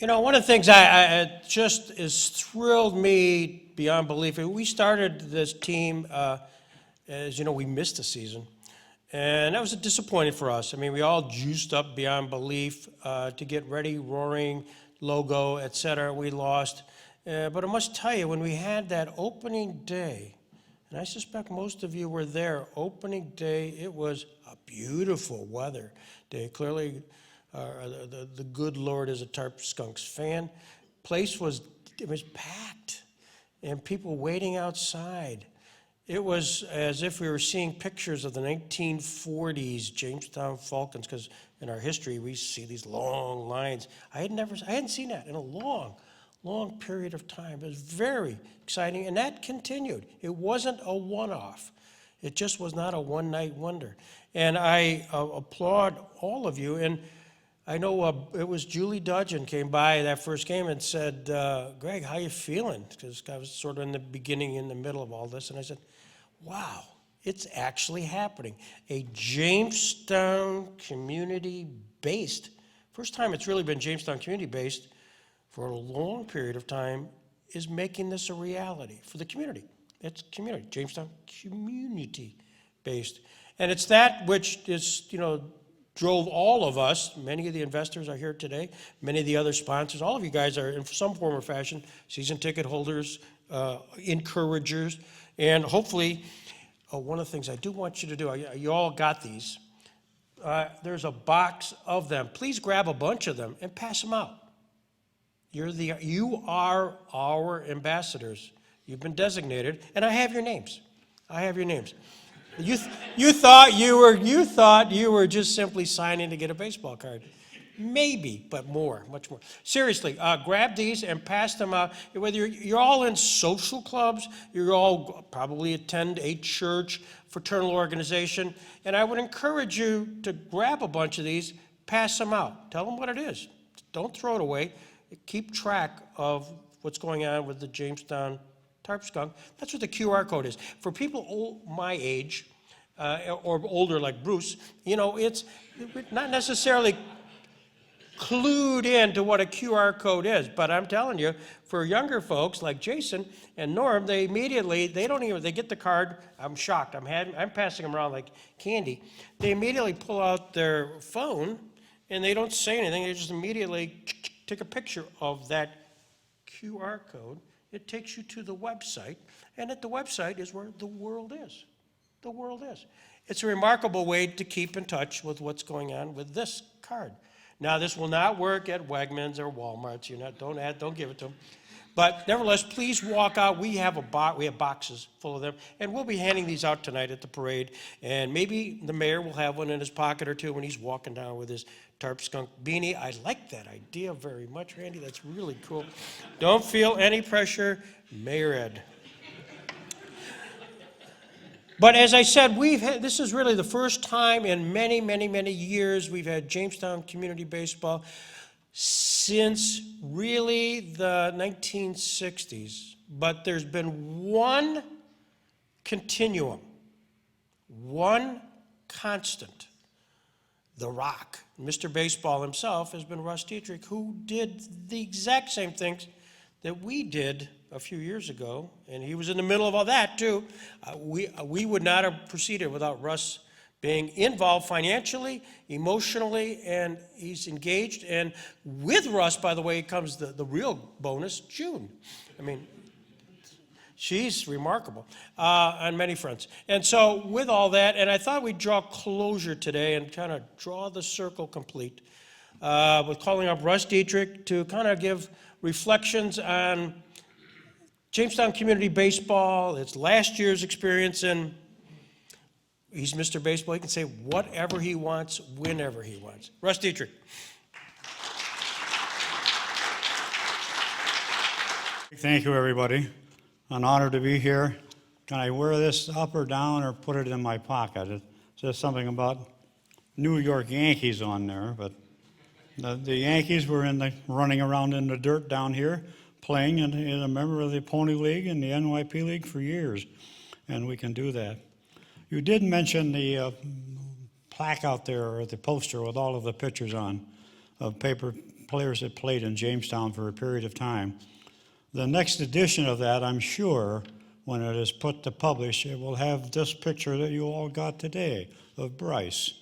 You know, one of the things I just has thrilled me beyond belief. We started this team, as you know, we missed a season. And that was disappointing for us. I mean, we all juiced up beyond belief to get ready, roaring, logo, et cetera. We lost. But I must tell you, when we had that opening day, and I suspect most of you were there, opening day, it was a beautiful weather day. Clearly, the good Lord is a Tarp Skunks fan. Place was packed, and people waiting outside. It was as if we were seeing pictures of the 1940s Jamestown Falcons, because in our history we see these long lines. I hadn't seen that in a long period of time. It was very exciting, and that continued. It wasn't a one-off. It just was not a one-night wonder. And I applaud all of you. And I know it was Julie Dudgeon came by that first game and said, Greg, how you feeling? Because I was sort of in the beginning, in the middle of all this. And I said, wow, it's actually happening. A Jamestown community-based, first time it's really been Jamestown community-based for a long period of time, is making this a reality for the community. It's community, Jamestown community-based. And it's that which is, you know, drove all of us, many of the investors are here today, many of the other sponsors, all of you guys are in some form or fashion season ticket holders, encouragers, and hopefully, one of the things I do want you to do, you all got these, there's a box of them. Please grab a bunch of them and pass them out. You are our ambassadors. You've been designated, and I have your names. You thought you were just simply signing to get a baseball card. Maybe, but much more. Seriously, grab these and pass them out. Whether you're all in social clubs, you all probably attend a church, fraternal organization, and I would encourage you to grab a bunch of these, pass them out. Tell them what it is. Don't throw it away. Keep track of what's going on with the Jamestown Tarp Skunk. That's what the QR code is. For people my age or older like Bruce, you know, it's not necessarily clued into what a QR code is, but I'm telling you, for younger folks like Jason and Norm, they get the card. I'm shocked. I'm passing them around like candy. They immediately pull out their phone and they don't say anything. They just immediately take a picture of that QR code. It takes you to the website, and at the website is where the world is. The world is. It's a remarkable way to keep in touch with what's going on with this card. Now, this will not work at Wegmans or Walmart's. Don't give it to them. But nevertheless, please walk out. We have boxes full of them, and we'll be handing these out tonight at the parade. And maybe the mayor will have one in his pocket or two when he's walking down with his Tarp Skunk beanie. I like that idea very much, Randy. That's really cool. Don't feel any pressure, Mayor Ed. But as I said, this is really the first time in many years we've had Jamestown Community Baseball since really the 1960s. But there's been one continuum, one constant. The Rock. Mr. Baseball himself has been Russ Diethrick, who did the exact same things that we did a few years ago, and he was in the middle of all that too. We would not have proceeded without Russ being involved financially, emotionally, and he's engaged. And with Russ, by the way, comes the real bonus, June. I mean, she's remarkable on many fronts. And so with all that, and I thought we'd draw closure today and kind of draw the circle complete with calling up Russ Diethrick to kind of give reflections on Jamestown Community Baseball, its last year's experience, and he's Mr. Baseball. He can say whatever he wants, whenever he wants. Russ Diethrick. Thank you, everybody. An honor to be here. Can I wear this up or down or put it in my pocket? It says something about New York Yankees on there, but the Yankees were running around in the dirt down here, playing and a member of the Pony League and the NYP League for years, and we can do that. You did mention the plaque out there, or the poster with all of the pictures on, of paper players that played in Jamestown for a period of time. The next edition of that, I'm sure, when it is put to publish, it will have this picture that you all got today of Bryce.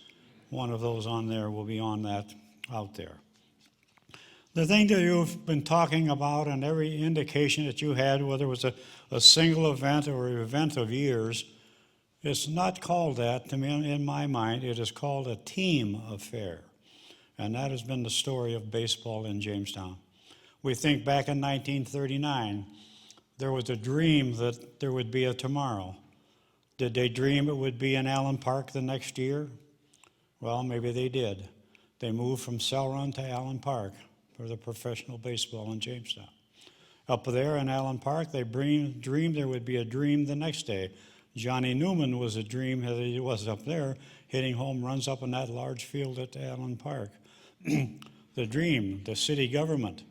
One of those on there will be on that out there. The thing that you've been talking about and every indication that you had, whether it was a single event or an event of years, it's not called that to me in my mind. It is called a team affair. And that has been the story of baseball in Jamestown. We think back in 1939, there was a dream that there would be a tomorrow. Did they dream it would be in Allen Park the next year? Well, maybe they did. They moved from Cell Run to Allen Park for the professional baseball in Jamestown. Up there in Allen Park, they dreamed there would be a dream the next day. Johnny Newman was a dream that he was up there, hitting home runs up in that large field at Allen Park. The dream, the city government,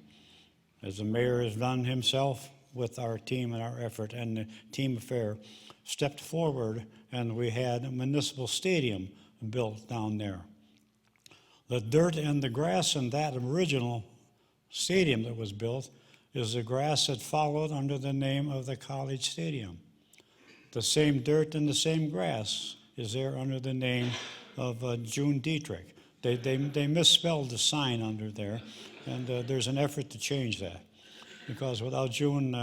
as the mayor has done himself with our team and our effort and the team affair, stepped forward and we had a municipal stadium built down there. The dirt and the grass in that original stadium that was built is the grass that followed under the name of the college stadium. The same dirt and the same grass is there under the name of June Diethrick. They misspelled the sign under there, and there's an effort to change that. Because without June,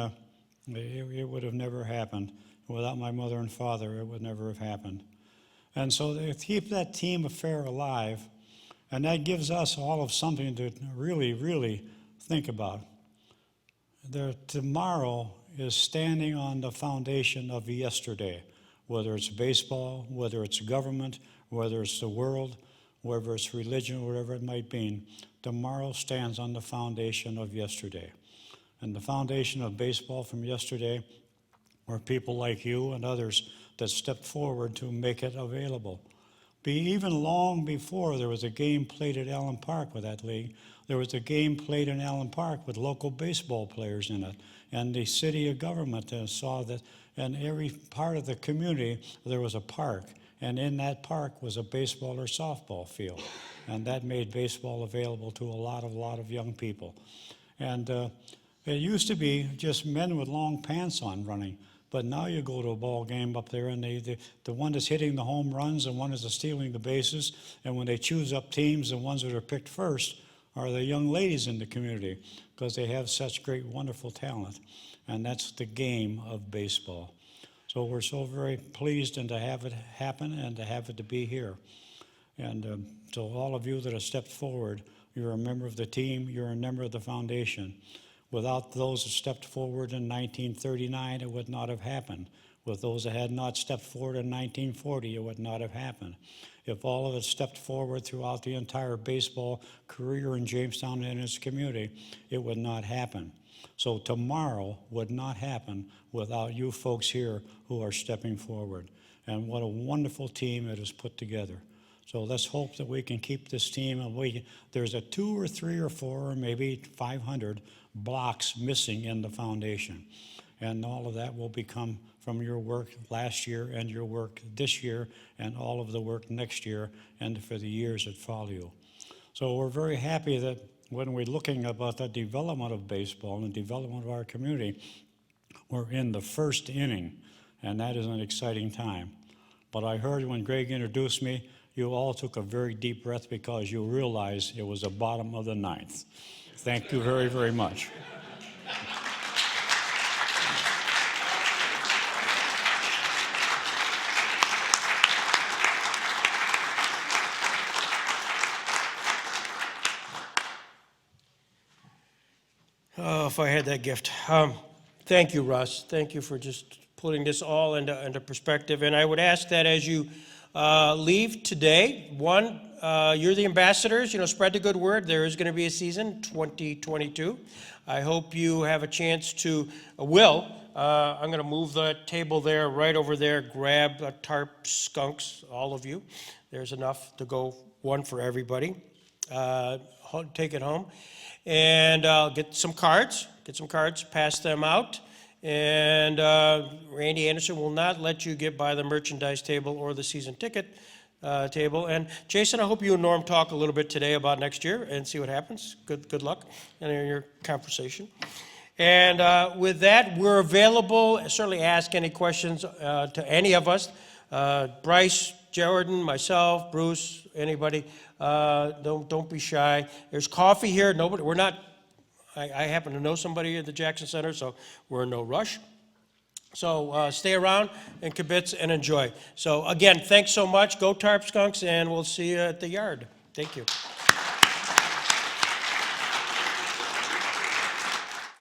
it would have never happened. Without my mother and father, it would never have happened. And so they keep that team affair alive, and that gives us all of something to really, really think about. Tomorrow is standing on the foundation of yesterday, whether it's baseball, whether it's government, whether it's the world, whether it's religion, whatever it might be. Tomorrow stands on the foundation of yesterday. And the foundation of baseball from yesterday were people like you and others that stepped forward to make it available. Even long before there was a game played at Allen Park with that league, there was a game played in Allen Park with local baseball players in it. And the city of government saw that in every part of the community there was a park. And in that park was a baseball or softball field. And that made baseball available to a lot of young people. And it used to be just men with long pants on running. But now you go to a ball game up there, and the one that's hitting the home runs and one is stealing the bases. And when they choose up teams, the ones that are picked first are the young ladies in the community because they have such great, wonderful talent. And that's the game of baseball. So we're so very pleased and to have it happen and to have it to be here. And so all of you that have stepped forward, you're a member of the team, you're a member of the foundation. Without those that stepped forward in 1939, it would not have happened. With those that had not stepped forward in 1940, it would not have happened. If all of it stepped forward throughout the entire baseball career in Jamestown and its community, it would not happen. So tomorrow would not happen without you folks here who are stepping forward. And what a wonderful team it is put together. So let's hope that we can keep this team. And there's a 2 or 3 or 4 or maybe 500 blocks missing in the foundation. And all of that will become from your work last year and your work this year and all of the work next year and for the years that follow you. So we're very happy that when we're looking about the development of baseball and the development of our community, we're in the first inning, and that is an exciting time. But I heard when Greg introduced me, you all took a very deep breath because you realized it was the bottom of the 9th. Thank you very, very much. Oh, if I had that gift. Thank you, Russ. Thank you for just putting this all into perspective. And I would ask that as you leave today, one, you're the ambassadors, spread the good word. There is going to be a season, 2022. I hope you have a chance to, I'm going to move the table there, right over there, grab a Tarp Skunks, all of you. There's enough to go, one for everybody. Take it home. And get some cards, pass them out. And Randy Anderson will not let you get by the merchandise table or the season ticket table. And Jason, I hope you and Norm talk a little bit today about next year and see what happens. Good luck in your conversation. And with that, we're available. Certainly ask any questions to any of us. Bryce, Jordan, myself, Bruce, anybody. Don't be shy. There's coffee here. Nobody. We're not. I happen to know somebody at the Jackson Center, so we're in no rush. So stay around and kibitz and enjoy. So again, thanks so much. Go Tarp Skunks, and we'll see you at the yard. Thank you.